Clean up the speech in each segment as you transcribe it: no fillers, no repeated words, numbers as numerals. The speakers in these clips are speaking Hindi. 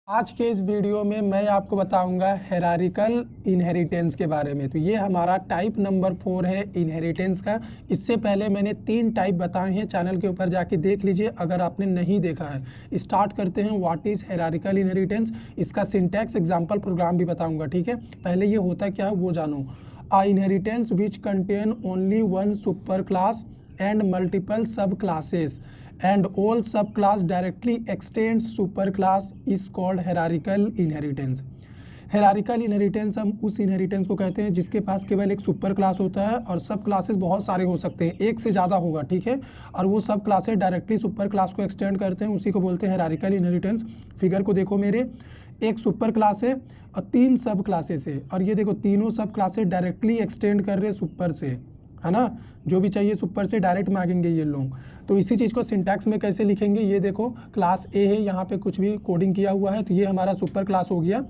आज के इस वीडियो में मैं आपको बताऊंगा हेरारिकल इनहेरिटेंस के बारे में। तो ये हमारा टाइप नंबर 4 है इनहेरिटेंस का। इससे पहले मैंने 3 टाइप बताए हैं, चैनल के ऊपर जाके देख लीजिए अगर आपने नहीं देखा है। स्टार्ट करते हैं। व्हाट इज़ हेरारिकल इनहेरिटेंस, इसका सिंटैक्स एग्जाम्पल प्रोग्राम भी बताऊँगा, ठीक है। पहले ये होता क्या है वो जानो। A inheritance which contain only one super class and multiple subclasses and all subclass directly extends superclass is called hierarchical inheritance। Hierarchical inheritance हम उस इनहेरिटेंस को कहते हैं जिसके पास केवल एक सुपर क्लास होता है और सब क्लासेस बहुत सारे हो सकते हैं, एक से ज़्यादा होगा, ठीक है। और वो सब क्लासेस डायरेक्टली सुपर क्लास को एक्सटेंड करते हैं, उसी को बोलते हैं हेरारिकल इनहेरिटेंस। फिगर को देखो मेरे, एक सुपर क्लास है और 3 सब क्लासेस है, और ये देखो तीनों सब क्लासेस डायरेक्टली एक्सटेंड कर रहे हैं सुपर से, है ना। जो भी चाहिए सुपर से डायरेक्ट मांगेंगे ये लोग। तो इसी चीज़ को सिंटैक्स में कैसे लिखेंगे, ये देखो क्लास ए है, यहाँ पे कुछ भी कोडिंग किया हुआ है, तो ये हमारा सुपर क्लास हो गया।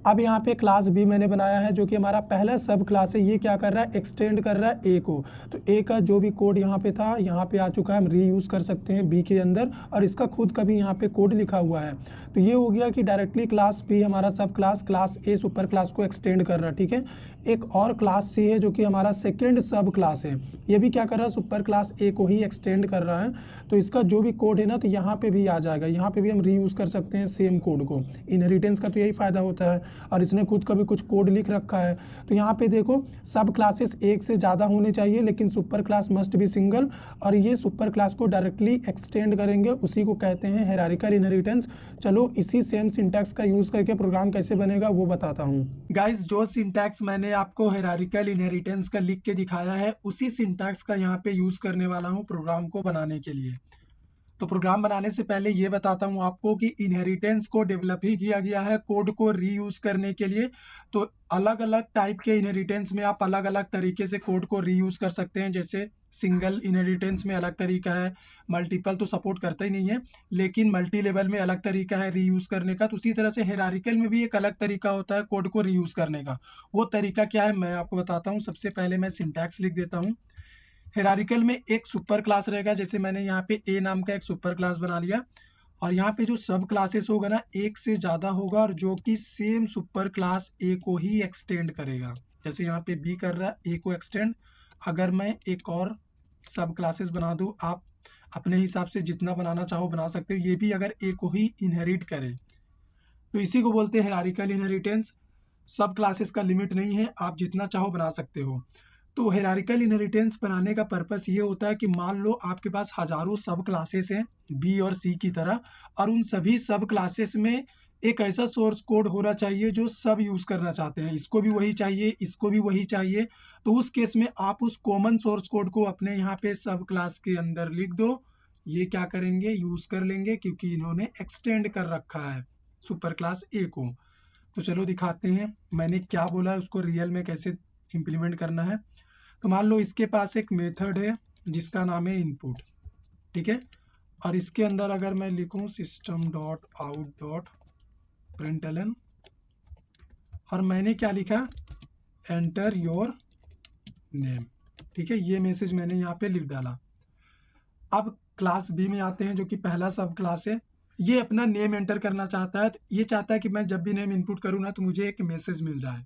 अब यहाँ पे क्लास बी मैंने बनाया है जो कि हमारा पहला सब क्लास है। ये क्या कर रहा है, एक्सटेंड कर रहा है ए को। तो ए का जो भी कोड यहाँ पे था यहाँ पे आ चुका है, हम रीयूज़ कर सकते हैं बी के अंदर, और इसका खुद का भी यहाँ पे कोड लिखा हुआ है। तो ये हो गया कि डायरेक्टली क्लास बी हमारा सब क्लास ए सुपर क्लास को एक्सटेंड कर रहा है, ठीक है। एक और क्लास सी है जो कि हमारा सेकेंड सब क्लास है, ये भी क्या कर रहा है, सुपर क्लास ए को ही एक्सटेंड कर रहा है। तो इसका जो भी कोड है ना, तो यहाँ पे भी आ जाएगा, यहाँ पे भी हम रीयूज़ कर सकते हैं सेम कोड को। इनहेरिटेंस का तो यही फ़ायदा होता है, और इसने खुद का भी कुछ कोड लिख रखा है। तो यहाँ पे देखो सब क्लासेस एक से ज़्यादा होने चाहिए, लेकिन super class must be single, और ये सुपर क्लास को डायरेक्टली एक्सटेंड करेंगे, उसी को कहते हैं हेरारिकल इनहेरिटेंस। चलो इसी सेम सिंटैक्स का यूज़ करके प्रोग्राम कैसे बनेगा वो बताता हूँ। गाइस, जो सिंटैक्स मैंने आपको हेरारिकल इनहेरिटेंस का लिख के दिखाया है, उसी सिंटैक्स का यहाँ पे यूज़ करने वाला हूँ प्रोग्राम को बनाने के लिए। तो प्रोग्राम बनाने से पहले ये बताता हूँ आपको कि इनहेरिटेंस को डेवलप ही किया गया है कोड को रीयूज करने के लिए। तो अलग अलग टाइप के इनहेरिटेंस में आप अलग अलग तरीके से कोड को रीयूज कर सकते हैं। जैसे सिंगल इनहेरिटेंस में अलग तरीका है, मल्टीपल तो सपोर्ट करता ही नहीं है, लेकिन मल्टी लेवल में अलग तरीका है रीयूज करने का। तो उसी तरह से हेरारिकल में भी एक अलग तरीका होता है कोड को रीयूज करने का। वो तरीका क्या है मैं आपको बताता हूँ। सबसे पहले मैं सिंटैक्स लिख देता हूँ। हेरारिकल में एक सुपर क्लास रहेगा, जैसे मैंने यहाँ पे ए नाम का एक सुपर क्लास बना लिया, और यहाँ पे जो सब क्लासेस होगा ना एक से ज़्यादा होगा, और जो कि सेम सुपर क्लास ए को ही एक्सटेंड करेगा। जैसे यहाँ पे बी कर रहा है ए को एक्सटेंड, अगर मैं एक और सब क्लासेस बना दूँ, आप अपने हिसाब से जितना बनाना चाहो बना सकते हो, ये भी अगर ए को ही इनहेरिट करे, तो इसी को बोलते हैं हेरारिकल इनहेरिटेंस। सब क्लासेस का लिमिट नहीं है, आप जितना चाहो बना सकते हो। तो हेरारिकल इनहेरिटेंस बनाने का पर्पस ये होता है कि मान लो आपके पास हजारों सब क्लासेस हैं बी और सी की तरह, और उन सभी सब क्लासेस में एक ऐसा सोर्स कोड होना चाहिए जो सब यूज करना चाहते हैं। इसको भी वही चाहिए, इसको भी वही चाहिए। तो उस केस में आप उस कॉमन सोर्स कोड को अपने यहाँ पे सब क्लास के अंदर लिख दो। ये क्या करेंगे, यूज कर लेंगे, क्योंकि इन्होंने एक्सटेंड कर रखा है सुपर क्लास ए को। तो चलो दिखाते हैं मैंने क्या बोला है उसको रियल में कैसे इम्प्लीमेंट करना है। तो मान लो इसके पास एक मेथड है जिसका नाम है इनपुट, ठीक है। और इसके अंदर अगर मैं लिखूं system dot out dot println, और मैंने क्या लिखा, एंटर योर नेम, ठीक है। ये मैसेज मैंने यहाँ पे लिख डाला। अब क्लास बी में आते हैं जो कि पहला सब क्लास है। ये अपना नेम एंटर करना चाहता है, तो ये चाहता है कि मैं जब भी नेम इनपुट करूँ ना तो मुझे एक मैसेज मिल जाए।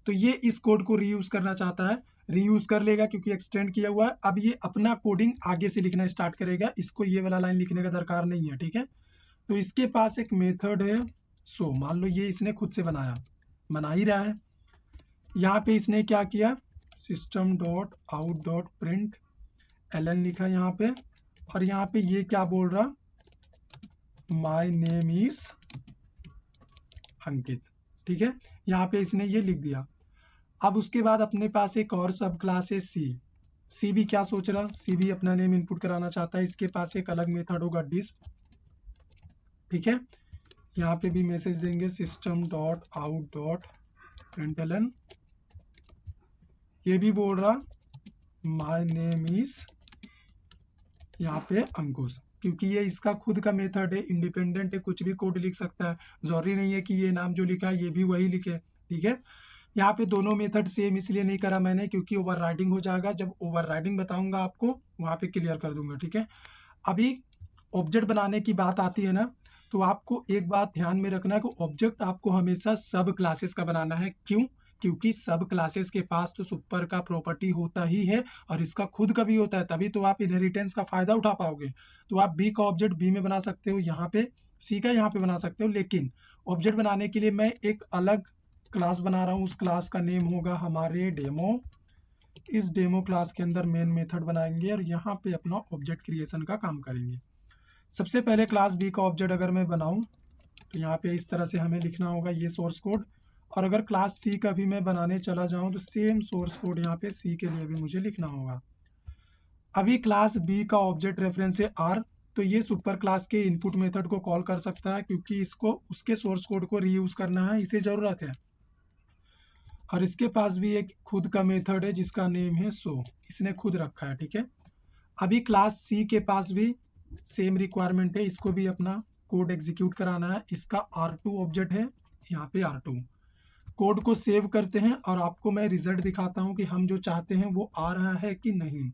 तो ये इस कोड को रीयूज करना चाहता है, रीयूज कर लेगा क्योंकि एक्सटेंड किया हुआ है। अब ये अपना कोडिंग आगे से लिखना स्टार्ट करेगा, इसको ये वाला लाइन लिखने का दरकार नहीं है, ठीक है। तो इसके पास एक मेथड है सो, मान लो ये इसने खुद से बनाया, बना ही रहा है। यहाँ पे इसने क्या किया, system dot out dot print L N लिखा यहाँ पे, और यहाँ पे ये क्या बोल रहा, माई नेम इज अंकित, ठीक है। यहाँ पे इसने ये लिख दिया। अब उसके बाद अपने पास एक और सब क्लास है सी। सी भी क्या सोच रहा, सी भी अपना नेम इनपुट कराना चाहता है। इसके पास एक अलग मेथड होगा डिस्प, ठीक है। यहाँ पे भी मैसेज देंगे system dot out dot println, ये भी बोल रहा माय नेम इज यहाँ पे अंकुश, क्योंकि ये इसका खुद का मेथड है, इंडिपेंडेंट है, कुछ भी कोड लिख सकता है। जरूरी नहीं है कि ये नाम जो लिखा है ये भी वही लिखे, ठीक है। यहाँ पे दोनों मेथड सेम इसलिए नहीं करा मैंने क्योंकि ओवरराइडिंग हो जाएगा। जब ओवरराइडिंग बताऊंगा आपको वहां पे क्लियर कर दूंगा, ठीक है। अभी ऑब्जेक्ट बनाने की बात आती है ना, तो आपको एक बात ध्यान में रखना है कि ऑब्जेक्ट आपको हमेशा सब क्लासेस का बनाना है। क्यों? क्योंकि सब क्लासेस के पास तो सुपर का प्रॉपर्टी होता ही है और इसका खुद का भी होता है, तभी तो आप इनहेरिटेंस का फायदा उठा पाओगे। तो आप बी का ऑब्जेक्ट बी में बना सकते हो, यहाँ पे सी का यहाँ पे बना सकते हो, लेकिन ऑब्जेक्ट बनाने के लिए मैं एक अलग क्लास बना रहा हूँ। उस क्लास का नेम होगा हमारे डेमो। इस डेमो क्लास के अंदर मेन मेथड बनाएंगे और यहाँ पे अपना ऑब्जेक्ट क्रिएशन का काम करेंगे। सबसे पहले क्लास बी का ऑब्जेक्ट अगर मैं बनाऊं तो यहाँ पे इस तरह से हमें लिखना होगा ये सोर्स कोड। और अगर क्लास सी का भी मैं बनाने चला जाऊं तो सेम सोर्स कोड यहाँ पे सी के लिए भी मुझे लिखना होगा। अभी क्लास बी का ऑब्जेक्ट रेफरेंस है आर, तो ये सुपर क्लास के इनपुट मेथड को कॉल कर सकता है क्योंकि इसको उसके सोर्स कोड को रीयूज करना है, इसे जरूरत है। और इसके पास भी एक खुद का मेथड है जिसका नेम है शो, इसने खुद रखा है, ठीक है। अभी क्लास सी के पास भी सेम रिक्वायरमेंट है, इसको भी अपना कोड एग्जीक्यूट कराना है। इसका R2 ऑब्जेक्ट है, यहाँ पे R2। कोड को सेव करते हैं और आपको मैं रिजल्ट दिखाता हूँ कि हम जो चाहते हैं वो आ रहा है कि नहीं।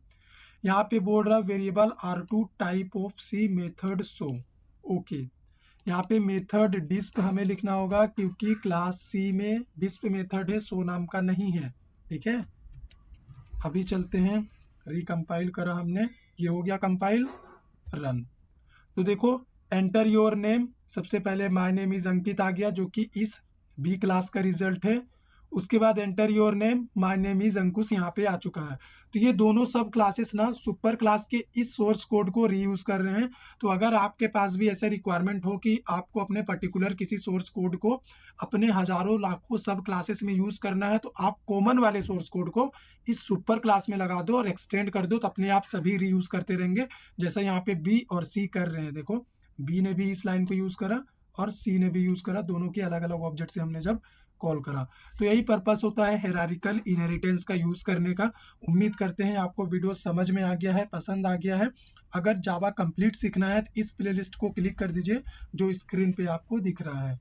यहाँ पे बोल रहा variable R2 type of C method show. Okay, यहाँ पे मेथड डिस्प हमें लिखना होगा क्योंकि क्लास सी में डिस्प मेथड है, शो नाम का नहीं है, ठीक है। अभी चलते हैं, रिकम्पाइल करा हमने, ये हो गया कंपाइल, रन। तो देखो एंटर योर नेम, सबसे पहले माय नेम इज अंकित आ गया जो कि इस बी क्लास का रिजल्ट है। उसके बाद enter your name, my name is Ankush यहाँ पे आ चुका है। तो ये दोनों सब क्लासेस ना सुपर क्लास के इस सोर्स कोड को रीयूज कर रहे हैं। तो अगर आपके पास भी ऐसा रिक्वायरमेंट हो कि आपको अपने पर्टिकुलर किसी सोर्स कोड को अपने हजारों लाखों सब क्लासेस में यूज करना है, तो आप कॉमन वाले सोर्स कोड को इस सुपर क्लास में लगा दो और एक्सटेंड कर दो, तो अपने आप सभी रीयूज करते रहेंगे। जैसा यहाँ पे बी और सी कर रहे हैं, देखो बी ने भी इस लाइन को यूज करा और सी ने भी यूज करा, दोनों के अलग अलग ऑब्जेक्ट से हमने जब कॉल करा। तो यही पर्पस होता है हायरार्किकल इनहेरिटेंस का यूज करने का। उम्मीद करते हैं आपको वीडियो समझ में आ गया है, पसंद आ गया है। अगर जावा कंप्लीट सीखना है तो इस प्लेलिस्ट को क्लिक कर दीजिए जो स्क्रीन पे आपको दिख रहा है।